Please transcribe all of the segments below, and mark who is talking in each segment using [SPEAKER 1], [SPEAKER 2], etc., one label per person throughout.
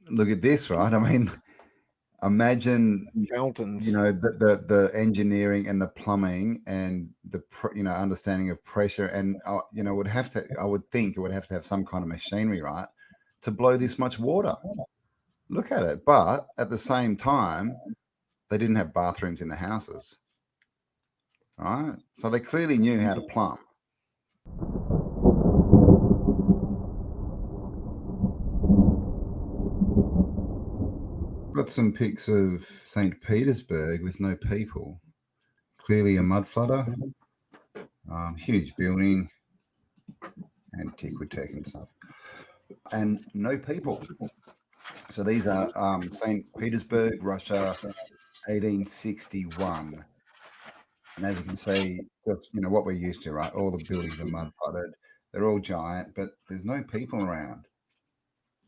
[SPEAKER 1] look at this, right? I mean, imagine,
[SPEAKER 2] Fountains.
[SPEAKER 1] the engineering and the plumbing and the understanding of pressure, and I would think it would have to have some kind of machinery, right, to blow this much water. Look at it. But at the same time, they didn't have bathrooms in the houses, right? So they clearly knew how to plumb. Got some pics of St Petersburg with no people. Clearly a mud flutter. Huge building, antiquitech and stuff, and no people. So these are St Petersburg, Russia, 1861. And as you can see, that's what we're used to, right? All the buildings are mud flooded. They're all giant, but there's no people around.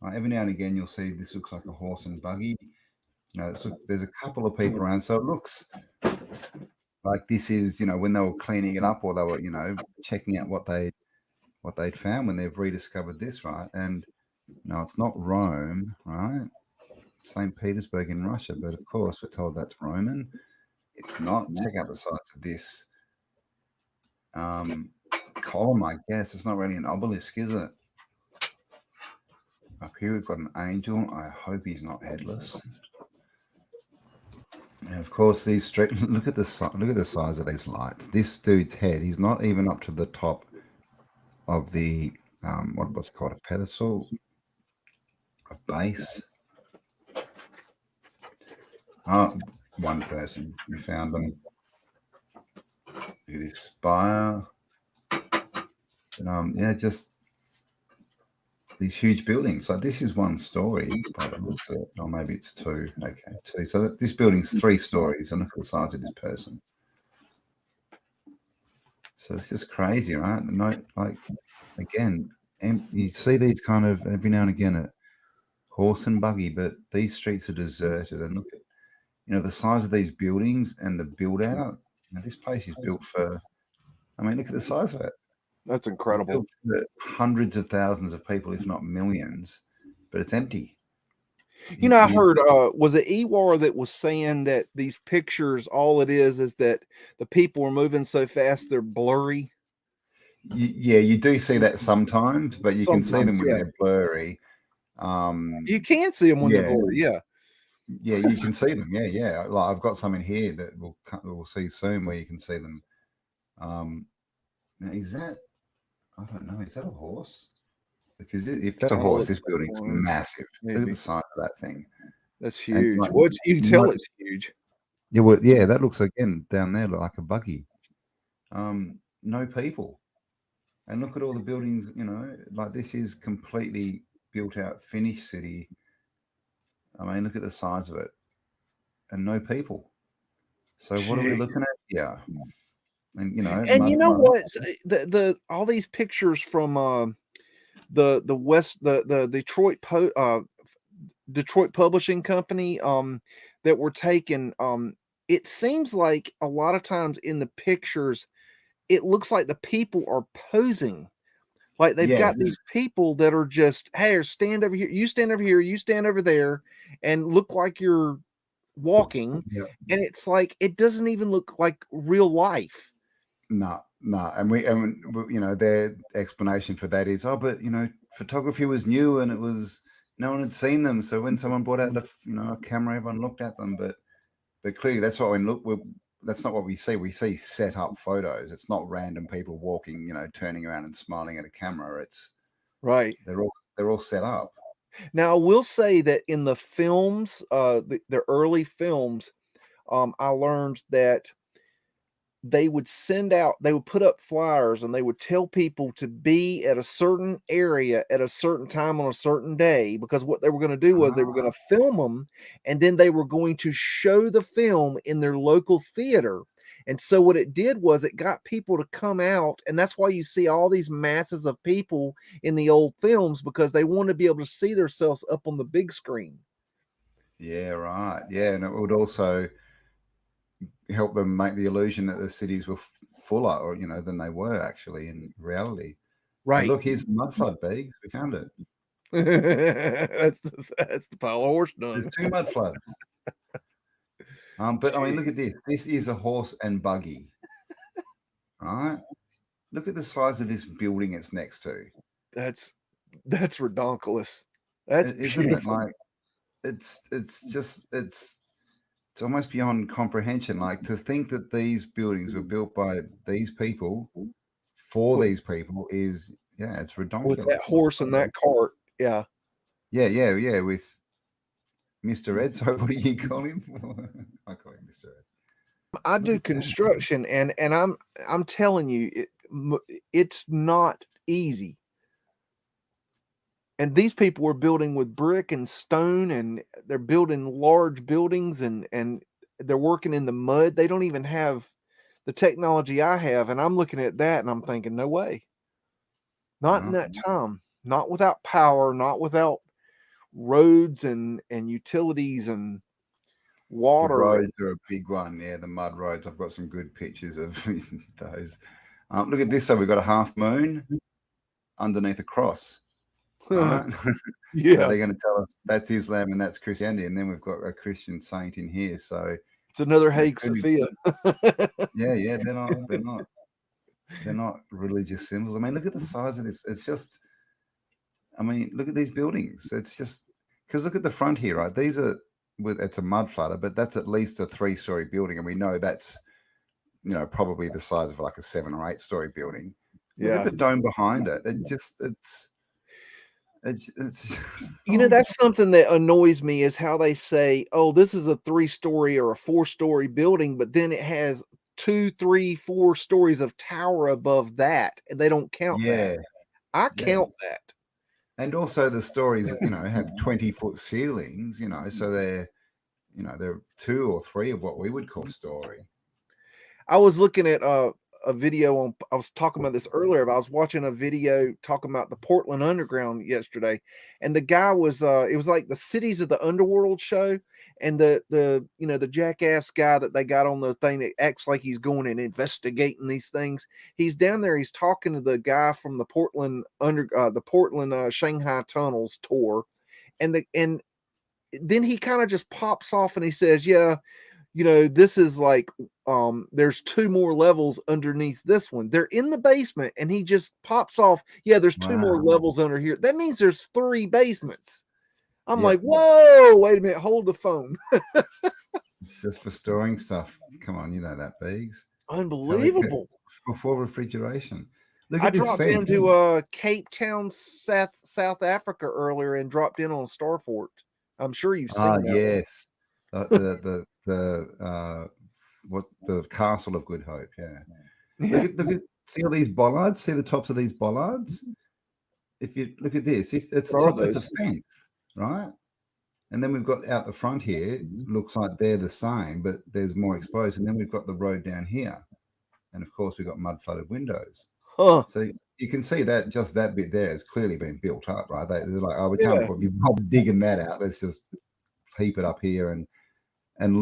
[SPEAKER 1] Right? Every now and again, you'll see this looks like a horse and buggy. There's a couple of people around, so it looks like this is, when they were cleaning it up, or they were, checking out what they'd found when they've rediscovered this, right? And no, it's not Rome, right? St. Petersburg in Russia, but of course we're told that's Roman. It's not. Check out the size of this column, I guess. It's not really an obelisk, is it? Up here we've got an angel. I hope he's not headless. And of course, these street. Look at the size of these lights. This dude's head. He's not even up to the top of the what's called a pedestal, a base. One person. We found them. Look at this spire. And, just these huge buildings. Like this is one story, or maybe it's two. Okay, two. So this building's 3 stories, and look at the size of this person. So it's just crazy, right? Again, and you see these kind of every now and again at horse and buggy, but these streets are deserted, and look at the size of these buildings and the build out. This place is built for. I mean, look at the size of it.
[SPEAKER 2] That's incredible.
[SPEAKER 1] Hundreds of thousands of people, if not millions, but it's empty.
[SPEAKER 2] I heard, was it Ewar that was saying that these pictures, all it is that the people are moving so fast they're blurry?
[SPEAKER 1] You do see that sometimes, but you can see them when they're blurry.
[SPEAKER 2] You can see them when they're blurry, yeah.
[SPEAKER 1] Yeah, you can see them. Yeah. Like I've got some in here that we'll see soon where you can see them. Now is that? I don't know. Is that a horse? Because if that's a horse, this building's massive. Maybe. Look at the size of that thing.
[SPEAKER 2] That's huge. You can tell it's huge.
[SPEAKER 1] Yeah, that looks again down there like a buggy. No people. And look at all the buildings, like this is completely built out, finished city. I mean, look at the size of it. And no people. So what are we looking at here? And
[SPEAKER 2] you know what? The all these pictures from the West, the Detroit Publishing Company that were taken, it seems like a lot of times in the pictures it looks like the people are posing, like they've got these people that are just, hey, stand over here, you stand over here, you stand over there, and look like you're walking. And it's like it doesn't even look like real life.
[SPEAKER 1] No. And their explanation for that is, but photography was new and it was no one had seen them. So when someone brought out a camera, everyone looked at them. But clearly that's what that's not what we see. We see set up photos. It's not random people walking, turning around and smiling at a camera. It's
[SPEAKER 2] right.
[SPEAKER 1] They're all set up.
[SPEAKER 2] Now, I will say that in the films, the early films, I learned that they would put up flyers and they would tell people to be at a certain area at a certain time on a certain day, because what they were going to do was they were going to film them, and then they were going to show the film in their local theater. And so what it did was it got people to come out, and that's why you see all these masses of people in the old films, because they want to be able to see themselves up on the big screen.
[SPEAKER 1] Yeah, right. Yeah, and it would also help them make the illusion that the cities were fuller, or than they were actually in reality.
[SPEAKER 2] Right.
[SPEAKER 1] And look, here's the mud flood, Biggs. We found it.
[SPEAKER 2] That's the pile of horse
[SPEAKER 1] There's
[SPEAKER 2] dung.
[SPEAKER 1] 2 mud floods. But I mean, look at this. This is a horse and buggy, right? Look at the size of this building it's next to.
[SPEAKER 2] That's redonkulous. That's
[SPEAKER 1] Isn't it?
[SPEAKER 2] beautiful.
[SPEAKER 1] Like, it's just it's almost beyond comprehension. Like, to think that these buildings were built by these people for
[SPEAKER 2] With
[SPEAKER 1] these people is, yeah, it's
[SPEAKER 2] that
[SPEAKER 1] redonkulous.
[SPEAKER 2] horse and that cart. Yeah.
[SPEAKER 1] Yeah, with Mr. Ed. So what do you call him? I call him Mr. Ed.
[SPEAKER 2] I
[SPEAKER 1] Look
[SPEAKER 2] do
[SPEAKER 1] at that.
[SPEAKER 2] construction, and I'm telling you, it's not easy. And these people were building with brick and stone, and they're building large buildings, and they're working in the mud. They don't even have the technology I have, and I'm looking at that and I'm thinking, no way. Not in that time. Not without power, not without roads and utilities and
[SPEAKER 1] The
[SPEAKER 2] water.
[SPEAKER 1] roads are a big one. Yeah, the mud roads. I've got some good pictures of those. Look at this. So we've got a half moon underneath a cross, right? So
[SPEAKER 2] Yeah.
[SPEAKER 1] they're going to tell us that's Islam and that's Christianity, and then we've got a Christian saint in here. So
[SPEAKER 2] It's another
[SPEAKER 1] it
[SPEAKER 2] Hagia
[SPEAKER 1] could be-
[SPEAKER 2] Sophia.
[SPEAKER 1] yeah, they're not religious symbols. I mean, look at the size of this. It's just, I mean, look at these buildings. It's just, because look at the front here, right? These are, it's a mud flutter, but that's at least a 3-story building, and we know that's, you know, probably the size of like a 7 or 8-story building. Look at the dome behind it. It just, it's
[SPEAKER 2] You know, that's something that annoys me, is how they say, oh, this is a 3-story or a 4-story building, but then it has 2, 3, 4 stories of tower above that, and they don't count that. I count that.
[SPEAKER 1] And also the stories, you know, have 20-foot ceilings, you know, so they're 2 or 3 of what we would call story.
[SPEAKER 2] I was looking at a video on, I was talking about this earlier, but I was watching a video talking about the Portland Underground yesterday, and the guy was it was like the Cities of the Underworld show, and the you know, the jackass guy that they got on the thing that acts like he's going and investigating these things. He's down there, he's talking to the guy from the Portland Shanghai tunnels tour, and then he kind of just pops off and he says, yeah, you know, this is like, there's 2 more levels underneath this one. They're in the basement, and he just pops off. Yeah, there's 2 more levels under here. That means there's 3 basements. I'm like, whoa, wait a minute, hold the phone.
[SPEAKER 1] It's just for storing stuff. Come on, you know that, Biggs.
[SPEAKER 2] Unbelievable.
[SPEAKER 1] Before refrigeration. Look
[SPEAKER 2] I
[SPEAKER 1] at this
[SPEAKER 2] dropped
[SPEAKER 1] fence.
[SPEAKER 2] into Cape Town, South Africa earlier, and dropped in on Starfort. I'm sure you've seen that.
[SPEAKER 1] Yes. The Castle of Good Hope, yeah. Look at, see all these bollards? See the tops of these bollards? If you look at this, it's a fence, right? And then we've got out the front here, looks like they're the same, but there's more exposed. And then we've got the road down here. And of course, we've got mud flooded windows. So you can see that just that bit there has clearly been built up, right? They're like, oh, we can't be digging that out. Let's just heap it up here and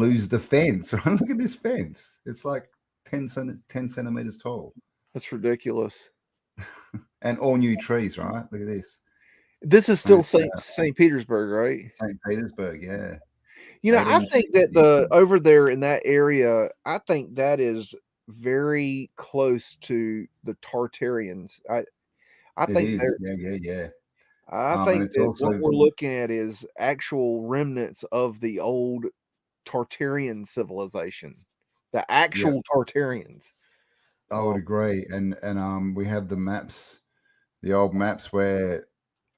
[SPEAKER 1] lose the fence. Right? Look at this fence. It's like 10 centimeters tall.
[SPEAKER 2] That's ridiculous.
[SPEAKER 1] And all new trees, right? Look at this.
[SPEAKER 2] This is still St. Petersburg, right?
[SPEAKER 1] St. Petersburg, yeah.
[SPEAKER 2] You know, I think that over there in that area, I think that is very close to the Tartarians. I think
[SPEAKER 1] yeah.
[SPEAKER 2] I think that what we're looking at is actual remnants of the old Tartarian civilization, the actual Tartarians.
[SPEAKER 1] I would agree, and we have the maps, the old maps where,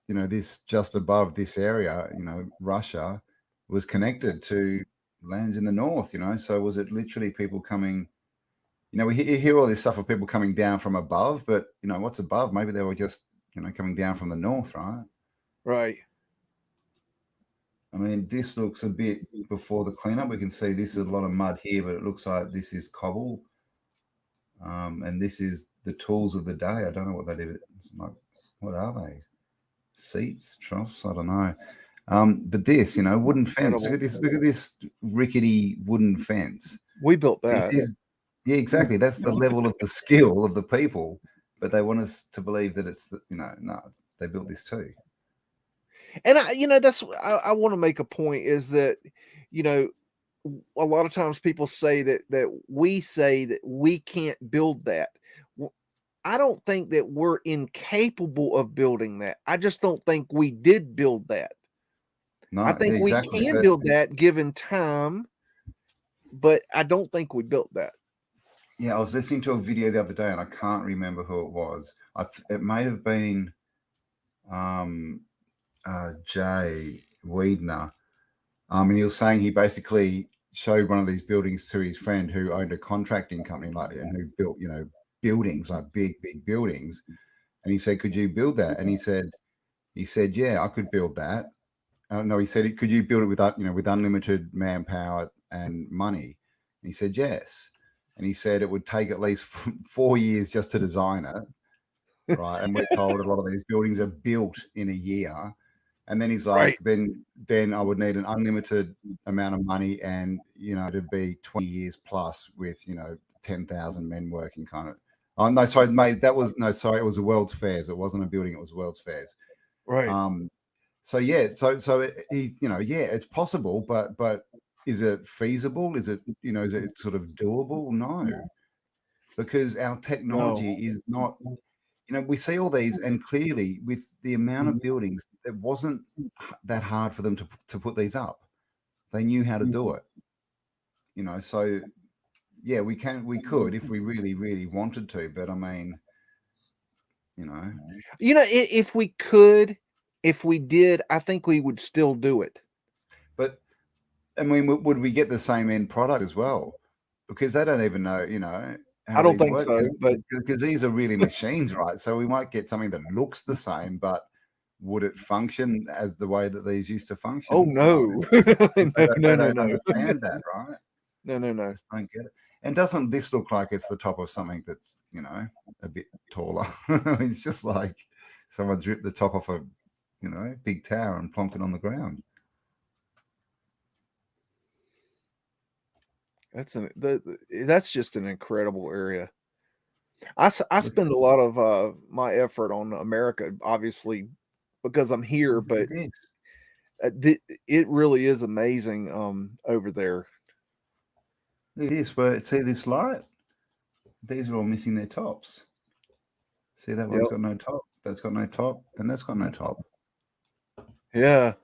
[SPEAKER 1] you know, this just above this area, you know, Russia was connected to lands in the north, you know. So was it literally people coming? You know, we hear all this stuff of people coming down from above, but you know, what's above? Maybe they were just, you know, coming down from the north, right?
[SPEAKER 2] Right.
[SPEAKER 1] I mean, this looks a bit before the cleanup. We can see this is a lot of mud here, but it looks like this is cobble. And this is the tools of the day. I don't know what that is. It's like, what are they? Seats, troughs? I don't know. But this, you know, wooden fence. Look at this. Look at this rickety wooden fence.
[SPEAKER 2] We built that.
[SPEAKER 1] Yeah, exactly. That's the level of the skill of the people. But they want us to believe that it's, you know, no, they built this too.
[SPEAKER 2] And that's I want to make a point is that, you know, a lot of times people say that we say that we can't build that. Well, I don't think that we're incapable of building that. I just don't think we did build that. I
[SPEAKER 1] No, yeah,
[SPEAKER 2] think we
[SPEAKER 1] exactly.
[SPEAKER 2] can
[SPEAKER 1] But
[SPEAKER 2] build that given time, but I don't think we built that.
[SPEAKER 1] yeah, I was listening to a video the other day, and I can't remember who it was. It may have been um, Jay Weidner. And he was saying he basically showed one of these buildings to his friend who owned a contracting company, like, and who built, buildings, like big buildings. And he said, "Could you build that?" And he said, "Yeah, I could build that." No, he said, "Could you build it with unlimited manpower and money?" And he said, "Yes." And he said it would take at least 4 years just to design it, right? And we're told a lot of these buildings are built in a year. And then he's
[SPEAKER 2] Right.
[SPEAKER 1] like, then I would need an unlimited amount of money, and to be 20 years plus with 10,000 men working kind of. Oh no, sorry, mate, that was no, sorry, it was a World's Fairs. It wasn't a building; it was World's Fairs.
[SPEAKER 2] Right.
[SPEAKER 1] So yeah, yeah, it's possible, but is it feasible? Is it sort of doable? No, because our
[SPEAKER 2] No.
[SPEAKER 1] technology is not. We see all these, and clearly, with the amount of buildings, it wasn't that hard for them to put these up. They knew how to do it. So yeah, we could if we really, really wanted to. But I mean, you know,
[SPEAKER 2] If we could, if we did, I think we would still do it.
[SPEAKER 1] but I mean, would we get the same end product as well? Because they don't even know,
[SPEAKER 2] I
[SPEAKER 1] how
[SPEAKER 2] don't
[SPEAKER 1] these
[SPEAKER 2] think
[SPEAKER 1] work.
[SPEAKER 2] so, but
[SPEAKER 1] Because these are really machines, right? So we might get something that looks the same, but would it function as the way that these used to
[SPEAKER 2] oh
[SPEAKER 1] function? No,
[SPEAKER 2] no.
[SPEAKER 1] because
[SPEAKER 2] No,
[SPEAKER 1] they
[SPEAKER 2] no, no,
[SPEAKER 1] don't
[SPEAKER 2] no.
[SPEAKER 1] understand that, right?
[SPEAKER 2] No, no, no.
[SPEAKER 1] Just don't get it. And doesn't this look like it's the top of something that's, a bit taller? It's just like someone's ripped the top off a, big tower and plonked it on the ground.
[SPEAKER 2] That's just an incredible area. I spend a lot of my effort on America, obviously, because I'm here,
[SPEAKER 1] Look
[SPEAKER 2] but
[SPEAKER 1] at this.
[SPEAKER 2] it really is amazing over there.
[SPEAKER 1] Look at this. Where see this light? These are all missing their tops. See that one's
[SPEAKER 2] Yep.
[SPEAKER 1] got no top. That's got no top, and that's got no top.
[SPEAKER 2] Yeah.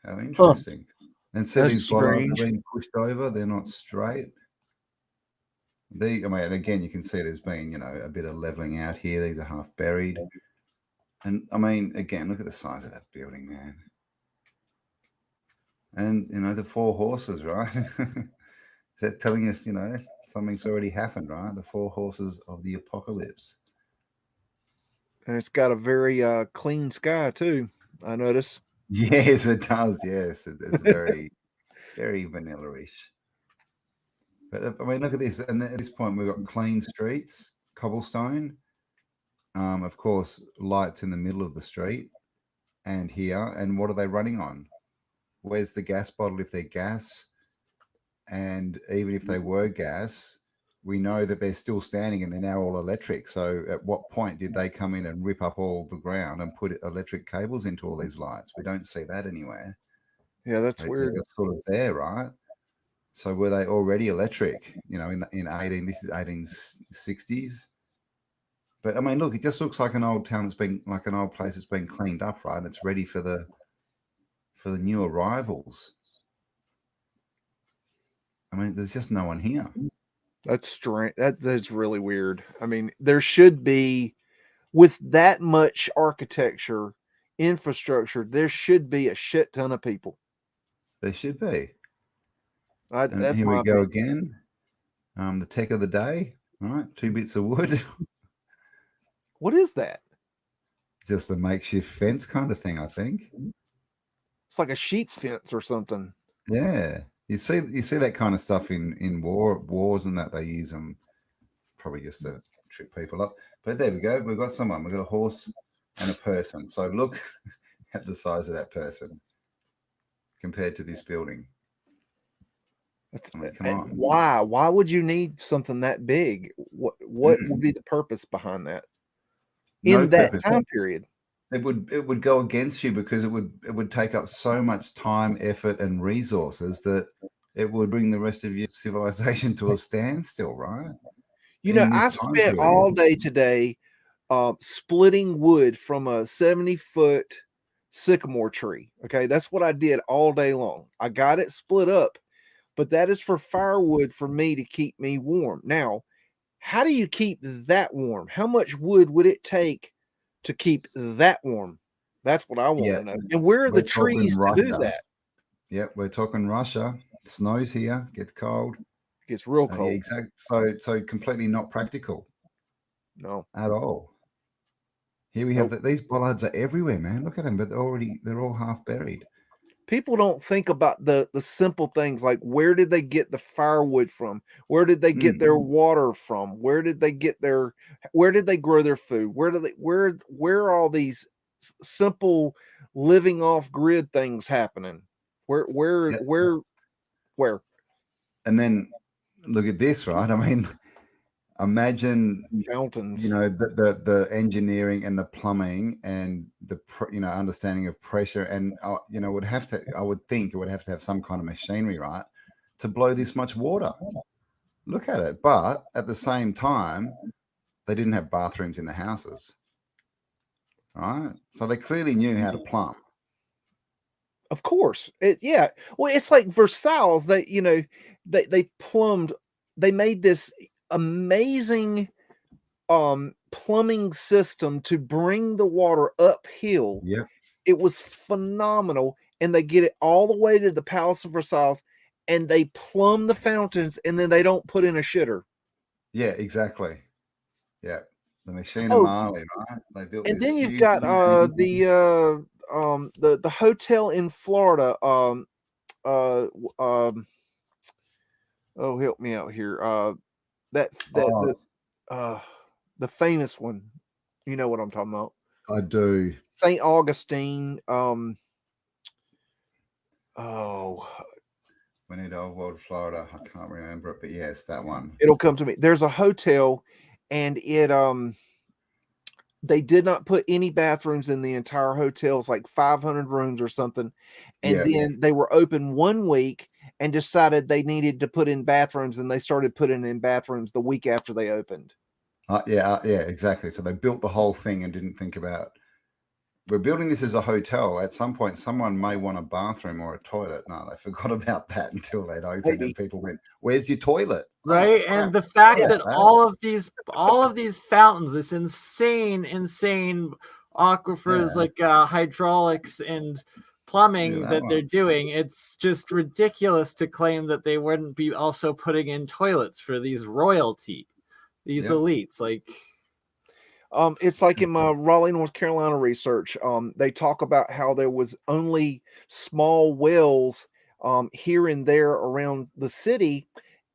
[SPEAKER 1] How
[SPEAKER 2] Huh.
[SPEAKER 1] interesting. And see
[SPEAKER 2] That's
[SPEAKER 1] these bollards are
[SPEAKER 2] strange.
[SPEAKER 1] being pushed over. They're not straight. I mean, and again, you can see there's been, a bit of leveling out here. These are half buried. And I mean, again, look at the size of that building, man. And the four horses, right? Is that telling us, something's already happened, right? The four horses of the apocalypse.
[SPEAKER 2] And it's got a very clean sky too, I notice.
[SPEAKER 1] Yes, it does. Yes, it's very, very vanilla-ish. But I mean, look at this. And at this point, we've got clean streets, cobblestone. Of course, lights in the middle of the street and here. And what are they running on? Where's the gas bottle if they're gas? And even if they were gas, we know that they're still standing and they're now all electric. So at what point did they come in and rip up all the ground and put electric cables into all these lights? We don't see that anywhere.
[SPEAKER 2] Yeah, that's weird.
[SPEAKER 1] They're sort of there, right? So were they already electric? This is 1860s. But I mean, look, it just looks like an old town that's been like an old place that's been cleaned up, right? And it's ready for the new arrivals. I mean, there's just no one here.
[SPEAKER 2] That's strange. That's really weird. I mean, there should be with that much architecture, infrastructure, there should be a shit ton of people.
[SPEAKER 1] There should be. And
[SPEAKER 2] That's
[SPEAKER 1] here we
[SPEAKER 2] my
[SPEAKER 1] go
[SPEAKER 2] opinion.
[SPEAKER 1] again. The tech of the day. All right, 2 bits of wood.
[SPEAKER 2] What is that?
[SPEAKER 1] Just a makeshift fence kind of thing, I think.
[SPEAKER 2] It's like a sheep fence or something.
[SPEAKER 1] Yeah. You see that kind of stuff in wars and that they use them probably just to trip people up. But there we go. We've got someone. We've got a horse and a person. So look at the size of that person compared to this building. I mean, come on.
[SPEAKER 2] Why? Why would you need something that big? What would be the purpose behind that
[SPEAKER 1] No
[SPEAKER 2] in that
[SPEAKER 1] purpose.
[SPEAKER 2] time period?
[SPEAKER 1] it would go against you because it would take up so much time, effort, and resources that it would bring the rest of your civilization to a standstill, right?
[SPEAKER 2] You know,
[SPEAKER 1] In this
[SPEAKER 2] I
[SPEAKER 1] time
[SPEAKER 2] spent
[SPEAKER 1] period.
[SPEAKER 2] all day today splitting wood from a 70-foot sycamore tree. Okay, that's what I did all day long. I got it split up, but that is for firewood for me to keep me warm. Now, how do you keep that warm? How much wood would it take to keep that warm? That's what I want
[SPEAKER 1] Yeah,
[SPEAKER 2] to know. And where are the
[SPEAKER 1] we're talking
[SPEAKER 2] trees to do
[SPEAKER 1] Russia.
[SPEAKER 2] that?
[SPEAKER 1] Yep, we're talking Russia. It snows here, gets cold.
[SPEAKER 2] It gets real
[SPEAKER 1] Yeah,
[SPEAKER 2] cold.
[SPEAKER 1] exactly. So completely not practical
[SPEAKER 2] No,
[SPEAKER 1] at all. Here we have
[SPEAKER 2] nope.
[SPEAKER 1] that these bollards are everywhere, man. Look at them, but they're all half buried.
[SPEAKER 2] People don't think about the simple things like where did they get the firewood from? Where did they get
[SPEAKER 1] Mm,
[SPEAKER 2] their water from? Where did they grow their food? Where are all these simple living off grid things happening? Where where
[SPEAKER 1] yeah.
[SPEAKER 2] where where
[SPEAKER 1] And then look at this, right? I mean, imagine
[SPEAKER 2] fountains?
[SPEAKER 1] the engineering and the plumbing and the understanding of pressure and would have to I would think it would have to have some kind of machinery, right, to blow this much water. Look at it. But at the same time, they didn't have bathrooms in the houses, right? So they clearly knew how to plumb.
[SPEAKER 2] Of course. Yeah. Well, it's like Versailles. They plumbed, they made this amazing plumbing system to bring the water uphill.
[SPEAKER 1] Yep.
[SPEAKER 2] It was phenomenal. And they get it all the way to the Palace of Versailles and they plumb the fountains and then they don't put in a shitter.
[SPEAKER 1] Yeah, exactly. Yeah. The machine of
[SPEAKER 2] Oh,
[SPEAKER 1] Marley, right? They built
[SPEAKER 2] and
[SPEAKER 1] this
[SPEAKER 2] then you've
[SPEAKER 1] huge
[SPEAKER 2] got the hotel in Florida. Uh oh, help me out here. That that
[SPEAKER 1] Oh,
[SPEAKER 2] uh the famous one. You know what I'm talking about.
[SPEAKER 1] I do.
[SPEAKER 2] St. Augustine. Oh,
[SPEAKER 1] We need Old World Florida. I can't remember it, but yes, that one.
[SPEAKER 2] it'll come to me. There's a hotel, and they did not put any bathrooms in the entire hotel. It's like 500 rooms or something. And
[SPEAKER 1] Yeah.
[SPEAKER 2] then they were open 1 week and decided they needed to put in bathrooms, and they started putting in bathrooms the week after they opened.
[SPEAKER 1] Yeah, exactly. So they built the whole thing and didn't think about we're building this as a hotel. At some point, someone may want a bathroom or a toilet. No, they forgot about that until they'd opened, and
[SPEAKER 2] Maybe.
[SPEAKER 1] people went, "Where's your toilet?" Oh
[SPEAKER 3] Right?
[SPEAKER 1] crap!
[SPEAKER 3] And the
[SPEAKER 1] Forgot
[SPEAKER 3] fact
[SPEAKER 1] about
[SPEAKER 3] that
[SPEAKER 1] that.
[SPEAKER 3] all of these fountains, this insane aquifers
[SPEAKER 1] Yeah,
[SPEAKER 3] like hydraulics and
[SPEAKER 1] yeah,
[SPEAKER 3] plumbing
[SPEAKER 1] that
[SPEAKER 3] that
[SPEAKER 1] one.
[SPEAKER 3] they're doing, it's just ridiculous to claim that they wouldn't be also putting in toilets for these royalty, these
[SPEAKER 1] Yep.
[SPEAKER 3] elites. Like,
[SPEAKER 2] It's like in my Raleigh, North Carolina research, they talk about how there was only small wells here and there around the city,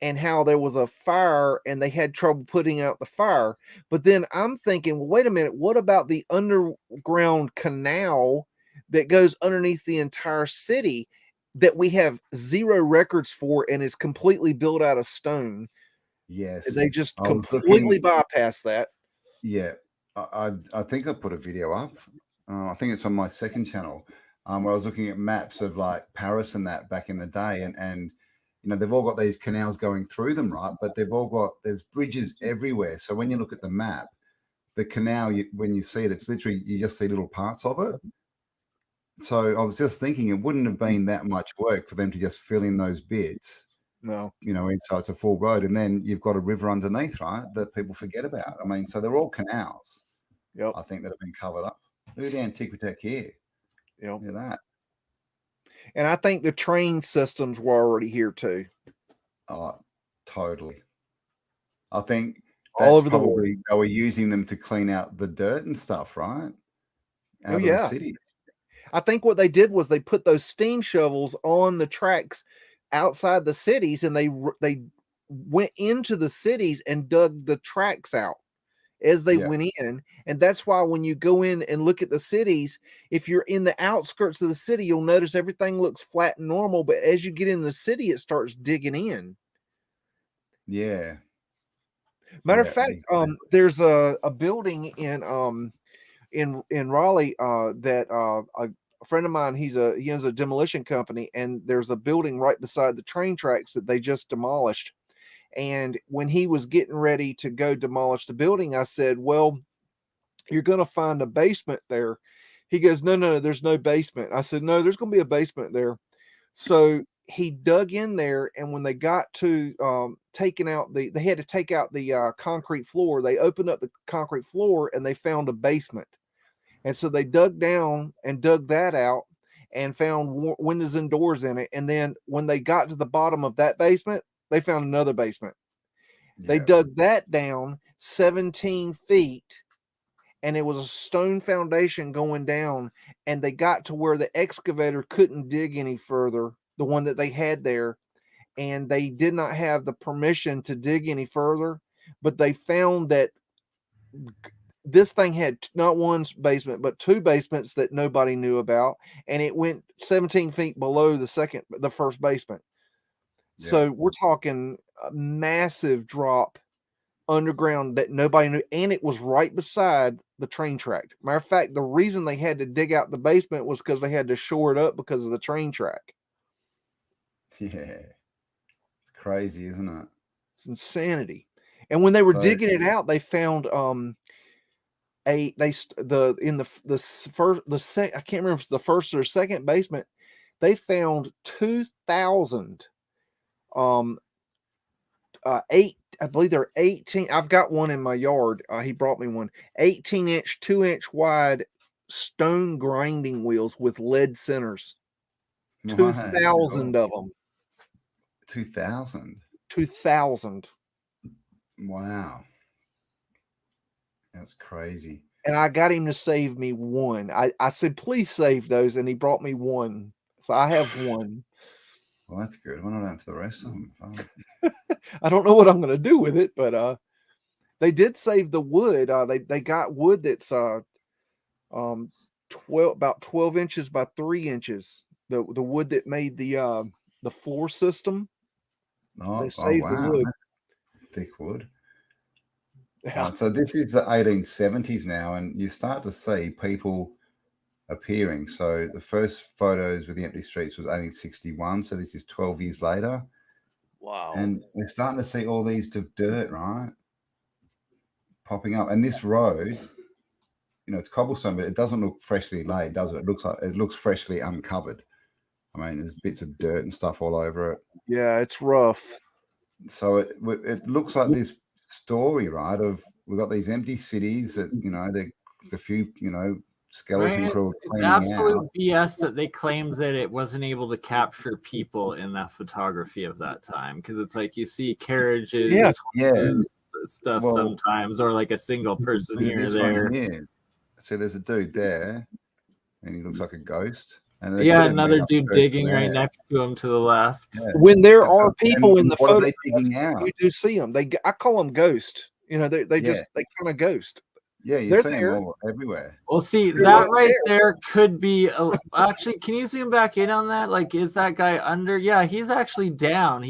[SPEAKER 2] and how there was a fire and they had trouble putting out the fire. But then I'm thinking, well, wait a minute, what about the underground canal that goes underneath the entire city that we have zero records for and is completely built out of stone?
[SPEAKER 1] Yes,
[SPEAKER 2] They just
[SPEAKER 1] I was
[SPEAKER 2] completely
[SPEAKER 1] looking.
[SPEAKER 2] bypass that.
[SPEAKER 1] Yeah, I think I put a video up. I think it's on my second channel, where I was looking at maps of like Paris and that back in the day, and they've all got these canals going through them, right? But there's bridges everywhere. So when you look at the map, the canal, when you see it, it's literally you just see little parts of it. So I was just thinking it wouldn't have been that much work for them to just fill in those bits,
[SPEAKER 2] No.
[SPEAKER 1] inside it's a full road, and then you've got a river underneath, right? That people forget about. I mean, so they're all canals.
[SPEAKER 2] Yep.
[SPEAKER 1] I think that have been covered up. Look at the Antiquitech here.
[SPEAKER 2] Yep.
[SPEAKER 1] Look at that.
[SPEAKER 2] And I think the train systems were already here too.
[SPEAKER 1] Oh, totally. I think
[SPEAKER 2] All
[SPEAKER 1] that's
[SPEAKER 2] over the world.
[SPEAKER 1] probably they were using them to clean out the dirt and stuff, right?
[SPEAKER 2] Oh
[SPEAKER 1] Out of the
[SPEAKER 2] yeah.
[SPEAKER 1] city.
[SPEAKER 2] I think what they did was they put those steam shovels on the tracks outside the cities, and they went into the cities and dug the tracks out as they
[SPEAKER 1] Yeah.
[SPEAKER 2] went in. And that's why when you go in and look at the cities, if you're in the outskirts of the city, you'll notice everything looks flat and normal. But as you get in the city, it starts digging in.
[SPEAKER 1] Yeah.
[SPEAKER 2] Matter of
[SPEAKER 1] Yeah.
[SPEAKER 2] fact,
[SPEAKER 1] Exactly.
[SPEAKER 2] there's a building in in Raleigh, that a friend of mine, he owns a demolition company, and there's a building right beside the train tracks that they just demolished. And when he was getting ready to go demolish the building, I said, "Well, you're going to find a basement there." He goes, "No, there's no basement." I said, "No, there's going to be a basement there." So he dug in there, and when they got to taking out they had to take out the concrete floor. They opened up the concrete floor, and they found a basement. And so they dug down and dug that out and found windows and doors in it. And then when they got to the bottom of that basement, they found another basement. They
[SPEAKER 1] Yeah.
[SPEAKER 2] dug that down 17 feet, and it was a stone foundation going down. And they got to where the excavator couldn't dig any further, the one that they had there. And they did not have the permission to dig any further. But they found that this thing had not one basement, but two basements that nobody knew about. And it went 17 feet below the first basement.
[SPEAKER 1] Yeah.
[SPEAKER 2] So we're talking a massive drop underground that nobody knew. And it was right beside the train track. Matter of fact, the reason they had to dig out the basement was because they had to shore it up because of the train track.
[SPEAKER 1] Yeah. It's crazy, isn't it?
[SPEAKER 2] It's insanity. And when they were
[SPEAKER 1] So-
[SPEAKER 2] digging it out, they found I can't remember if it's the first or second basement. They found 2,000 I believe they're 18. I've got one in my yard. He brought me one 18-inch, 2-inch wide stone grinding wheels with lead centers.
[SPEAKER 1] My
[SPEAKER 2] 2,000
[SPEAKER 1] God.
[SPEAKER 2] of them.
[SPEAKER 1] 2,000.
[SPEAKER 2] 2,000.
[SPEAKER 1] Wow. That's crazy.
[SPEAKER 2] And I got him to save me one. I said, "Please save those," and he brought me one. So I have one.
[SPEAKER 1] Well, that's good. Why not add to the rest of them?
[SPEAKER 2] I don't know what I'm going to do with it, but they did save the wood. They got wood that's about 12 inches by 3 inches. The wood that made the floor system. They saved the
[SPEAKER 1] wow.
[SPEAKER 2] wood.
[SPEAKER 1] That's thick wood.
[SPEAKER 2] Yeah.
[SPEAKER 1] So this is the 1870s now, and you start to see people appearing. So the first photos with the empty streets was 1861. So this is 12 years later.
[SPEAKER 2] Wow.
[SPEAKER 1] And we're starting to see all these of dirt, right? Popping up. And this road, it's cobblestone, but it doesn't look freshly laid, does it? It looks freshly uncovered. I mean, there's bits of dirt and stuff all over it.
[SPEAKER 2] Yeah, it's rough.
[SPEAKER 1] So it looks like this story, right? Of we've got these empty cities that, the few, skeleton
[SPEAKER 3] Right?
[SPEAKER 1] crew
[SPEAKER 3] It's
[SPEAKER 1] cleaning
[SPEAKER 3] absolute
[SPEAKER 1] out.
[SPEAKER 3] BS that they claimed that it wasn't able to capture people in that photography of that time, because it's like you see carriages,
[SPEAKER 2] Yeah.
[SPEAKER 3] horses, stuff
[SPEAKER 1] Well,
[SPEAKER 3] sometimes, or like a single person here or
[SPEAKER 1] This
[SPEAKER 3] there.
[SPEAKER 1] one here. So there's a dude there, and he looks like a ghost. And
[SPEAKER 3] Yeah, another dude digging right next to him to the left.
[SPEAKER 1] Yeah.
[SPEAKER 2] When there are people in the
[SPEAKER 1] what are
[SPEAKER 2] photo,
[SPEAKER 1] they digging out?
[SPEAKER 2] you do see them. I call them ghost. They
[SPEAKER 1] Yeah.
[SPEAKER 2] kind of ghost.
[SPEAKER 1] Yeah, you
[SPEAKER 2] They're
[SPEAKER 1] see them
[SPEAKER 2] there.
[SPEAKER 1] all everywhere.
[SPEAKER 3] Well, see,
[SPEAKER 2] They're
[SPEAKER 3] that
[SPEAKER 2] right
[SPEAKER 3] right there could be actually. Can you zoom back in on that? Like, is that guy under? Yeah, he's actually down.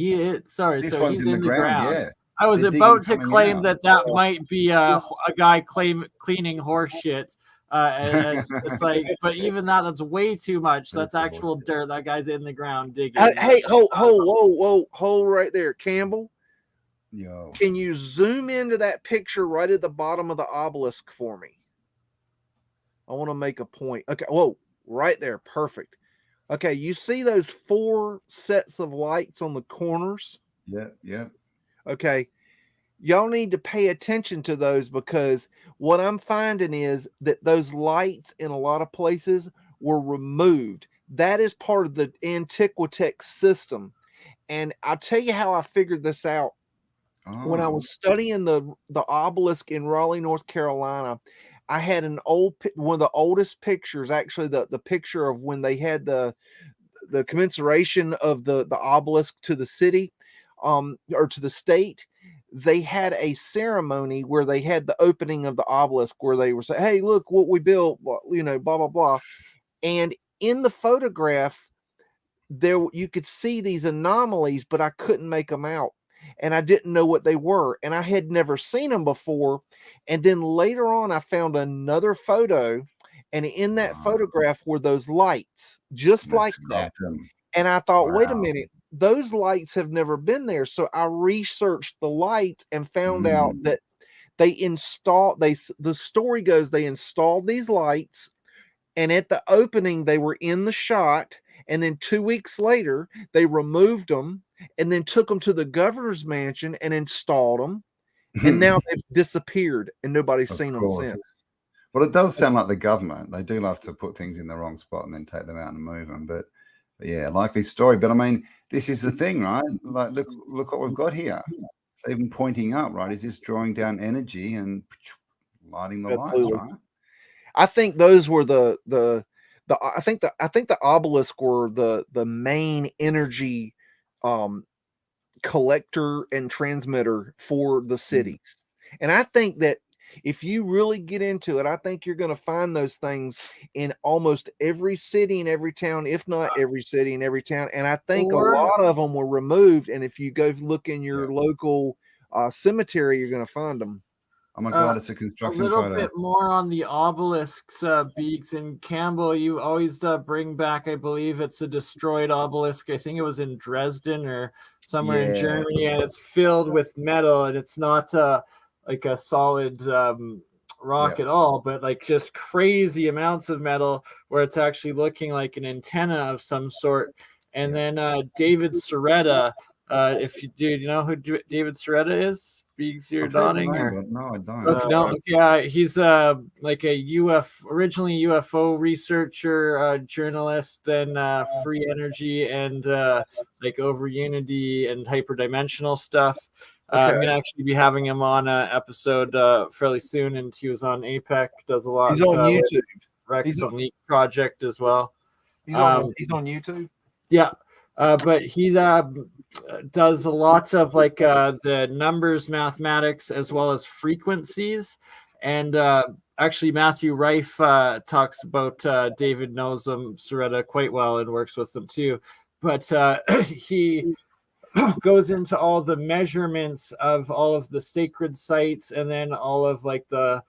[SPEAKER 3] Sorry,
[SPEAKER 1] This
[SPEAKER 3] so
[SPEAKER 1] one's
[SPEAKER 3] he's
[SPEAKER 1] in
[SPEAKER 3] in
[SPEAKER 1] the ground. Yeah.
[SPEAKER 3] I was
[SPEAKER 1] They're
[SPEAKER 3] about
[SPEAKER 1] digging
[SPEAKER 3] to
[SPEAKER 1] something
[SPEAKER 3] claim
[SPEAKER 1] out.
[SPEAKER 3] that might be a guy cleaning horse shit. And it's just like, but even that's way too much. That's actual dirt. That guy's in the ground digging.
[SPEAKER 2] Hey, hold right there, Campbell.
[SPEAKER 1] Yo.
[SPEAKER 2] Can you zoom into that picture right at the bottom of the obelisk for me? I want to make a point. Okay, whoa, right there, perfect. Okay, you see those 4 sets of lights on the corners?
[SPEAKER 1] Yeah.
[SPEAKER 2] Okay, y'all need to pay attention to those, because what I'm finding is that those lights in a lot of places were removed. That is part of the Antiquitech system. And I'll tell you how I figured this out. When I was studying the obelisk in Raleigh, North Carolina, I had one of the oldest pictures, actually the picture of when they had the commensuration of the obelisk to the city, or to the state. They had a ceremony where they had the opening of the obelisk, where they were saying, "Hey, look what we built," blah blah blah. And in the photograph, there you could see these anomalies, but I couldn't make them out. and I didn't know what they were, and I had never seen them before. And then later on, I found another photo, and in that photograph were those lights, just like that. And I thought, wait a minute, those lights have never been there. So I researched the lights and found out that the story goes, they installed these lights, and at the opening, they were in the shot. And then 2 weeks later, they removed them and then took them to the governor's mansion and installed them. And now they've disappeared and nobody's seen them since.
[SPEAKER 1] Well, it does sound like the government. They do love to put things in the wrong spot and then take them out and move them. But yeah, likely story. But I mean, this is the thing, right? Like, look what we've got here. It's even pointing up, right? Is this drawing down energy and lighting the lights, right?
[SPEAKER 2] I think those were I think the obelisk were the main energy collector and transmitter for the cities. And I think that if you really get into it, I think you're going to find those things in almost every city and every town, if not every city and every town. And I think a lot of them were removed. And if you go look in your local cemetery, you're going to find them.
[SPEAKER 1] Oh my God, it's a construction photo.
[SPEAKER 3] A little bit more on the obelisks, Beeks and Campbell. You always bring back, I believe it's a destroyed obelisk. I think it was in Dresden or somewhere in Germany, and it's filled with metal, and it's not like a solid rock at all, but like just crazy amounts of metal where it's actually looking like an antenna of some sort. And then David Soretta, if you do, you know who David Soretta is? Speaks your nodding?
[SPEAKER 1] No, I don't.
[SPEAKER 3] Okay, no, yeah, he's like a originally UFO researcher, journalist, then free energy and like over unity and hyperdimensional stuff. I'm going to actually be having him on an episode fairly soon, and he was on APEC, does a lot.
[SPEAKER 2] He's on YouTube.
[SPEAKER 3] Rex Leak Project as well.
[SPEAKER 2] He's on YouTube?
[SPEAKER 3] Yeah. But he does a lot of like the numbers, mathematics, as well as frequencies. And actually, Matthew Rife talks about David knows Soretta quite well and works with them too. But he goes into all the measurements of all of the sacred sites, and then all of like the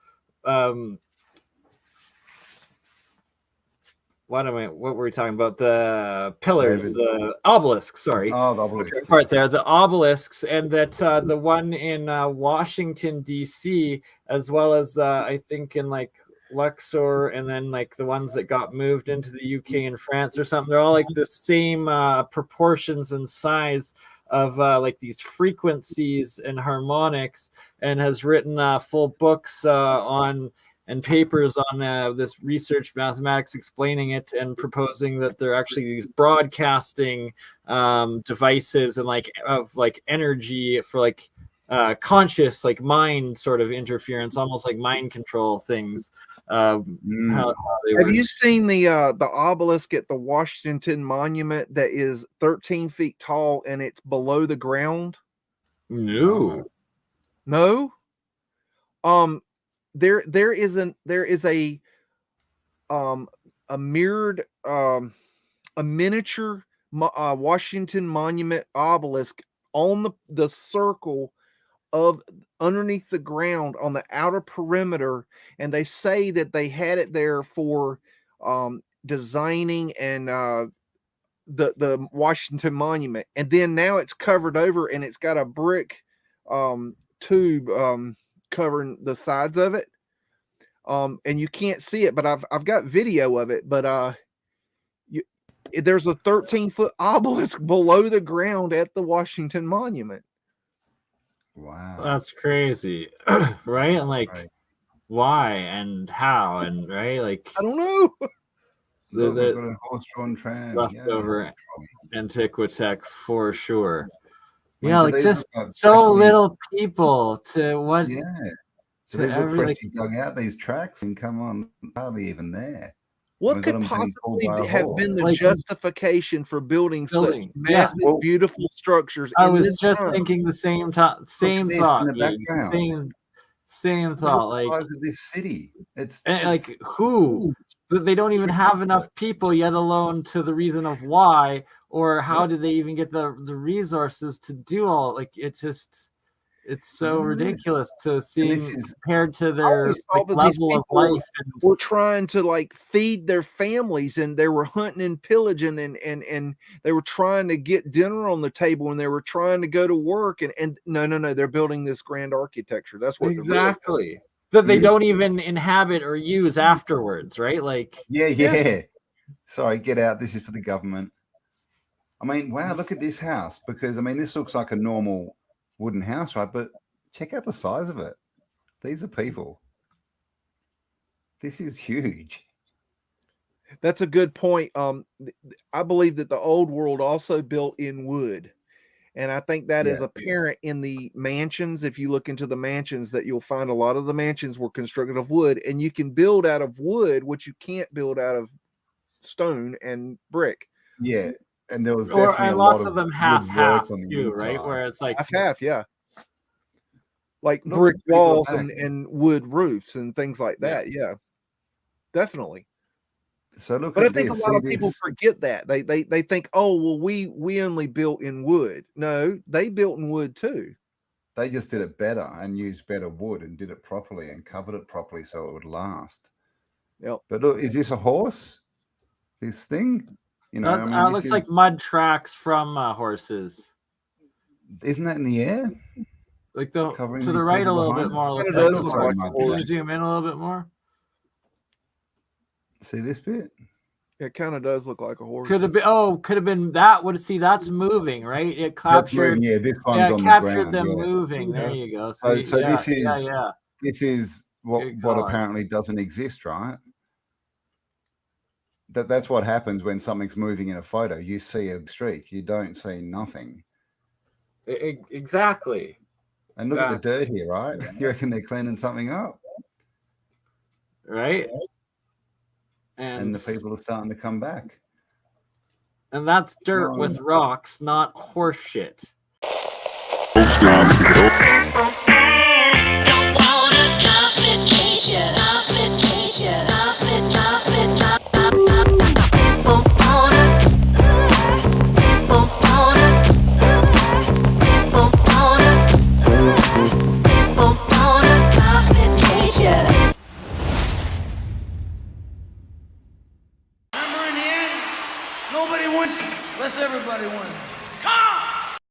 [SPEAKER 3] what were we talking about? The pillars, the obelisks, sorry.
[SPEAKER 1] Oh, the obelisks.
[SPEAKER 3] Part there, the obelisks, and that the one in Washington, D.C., as well as I think in like Luxor, and then like the ones that got moved into the UK and France or something, they're all like the same proportions and size of like these frequencies and harmonics, and has written full books on and papers on this research mathematics explaining it and proposing that they're actually these broadcasting devices and like of like energy for like conscious like mind sort of interference, almost like mind control things. Have
[SPEAKER 2] you seen the obelisk at the Washington Monument that is 13 feet tall and it's below the ground?
[SPEAKER 3] No.
[SPEAKER 2] There is a mirrored a miniature Washington Monument obelisk on the circle of underneath the ground on the outer perimeter, and they say that they had it there for designing and the Washington Monument, and then now it's covered over and it's got a brick tube covering the sides of it, and you can't see it, but I've got video of it. But there's a 13-foot obelisk below the ground at the Washington Monument.
[SPEAKER 1] Wow,
[SPEAKER 3] that's crazy. Right? And like why and how, and right, like
[SPEAKER 2] I don't know.
[SPEAKER 1] The horse-drawn tram
[SPEAKER 3] leftover Antiquitech for sure. Yeah, like just so little people to what?
[SPEAKER 1] Yeah, so these look freshly dug out, these tracks, and come on, hardly even there.
[SPEAKER 2] What could possibly have been the justification for building such massive, beautiful structures?
[SPEAKER 3] I was just thinking the same thought. Same
[SPEAKER 1] Look at
[SPEAKER 3] thought.
[SPEAKER 1] the
[SPEAKER 3] Like,
[SPEAKER 1] size of this city. It's
[SPEAKER 3] like who? They don't even have enough people, yet alone to the reason of why, or how did they even get the resources to do all? Like, it's so ridiculous to seeing compared to their level of life. And
[SPEAKER 2] were trying to like feed their families, and they were hunting and pillaging, and they were trying to get dinner on the table, and they were trying to go to work, and no, they're building this grand architecture. That's what
[SPEAKER 3] exactly that they don't even inhabit or use afterwards, right? Like,
[SPEAKER 1] yeah. Sorry, get out. This is for the government. I mean, wow, look at this house, because I mean, this looks like a normal wooden house, right? But check out the size of it. These are people. This is huge.
[SPEAKER 2] That's a good point. I believe that the old world also built in wood. And I think that is apparent in the mansions. If you look into the mansions, that you'll find a lot of the mansions were constructed of wood, and you can build out of wood, which you can't build out of stone and brick.
[SPEAKER 1] Yeah. And there was definitely
[SPEAKER 3] lots of them half
[SPEAKER 1] on the
[SPEAKER 3] too, right?
[SPEAKER 1] inside.
[SPEAKER 3] Where it's like
[SPEAKER 2] half, yeah. Like brick walls and wood roofs and things like that. Yeah, definitely.
[SPEAKER 1] So look
[SPEAKER 2] but
[SPEAKER 1] at
[SPEAKER 2] I think
[SPEAKER 1] this.
[SPEAKER 2] a lot of people forget that. They think, oh, well, we only built in wood. No, they built in wood too.
[SPEAKER 1] They just did it better and used better wood and did it properly and covered it properly so it would last.
[SPEAKER 2] Yep.
[SPEAKER 1] But look, is this a horse? This thing? You know,
[SPEAKER 3] that looks like mud tracks from horses.
[SPEAKER 1] Isn't that in the air?
[SPEAKER 3] Like to the right a little bit more. Looks like a horse. Can you zoom in a little bit more?
[SPEAKER 1] See this bit?
[SPEAKER 2] It kind of does look like a horse.
[SPEAKER 3] Could have been that. That's moving, right? It captured.
[SPEAKER 1] This one's on
[SPEAKER 3] captured
[SPEAKER 1] the ground,
[SPEAKER 3] them moving. There you go.
[SPEAKER 1] So this is what apparently doesn't exist, right? That's what happens when something's moving in a photo. You see a streak, you don't see nothing.
[SPEAKER 3] Exactly.
[SPEAKER 1] And look at the dirt here, right? You reckon they're cleaning something up?
[SPEAKER 3] Right?
[SPEAKER 1] And the people are starting to come back.
[SPEAKER 3] And that's dirt with rocks, not horse shit.
[SPEAKER 4] Nobody wins unless everybody wins.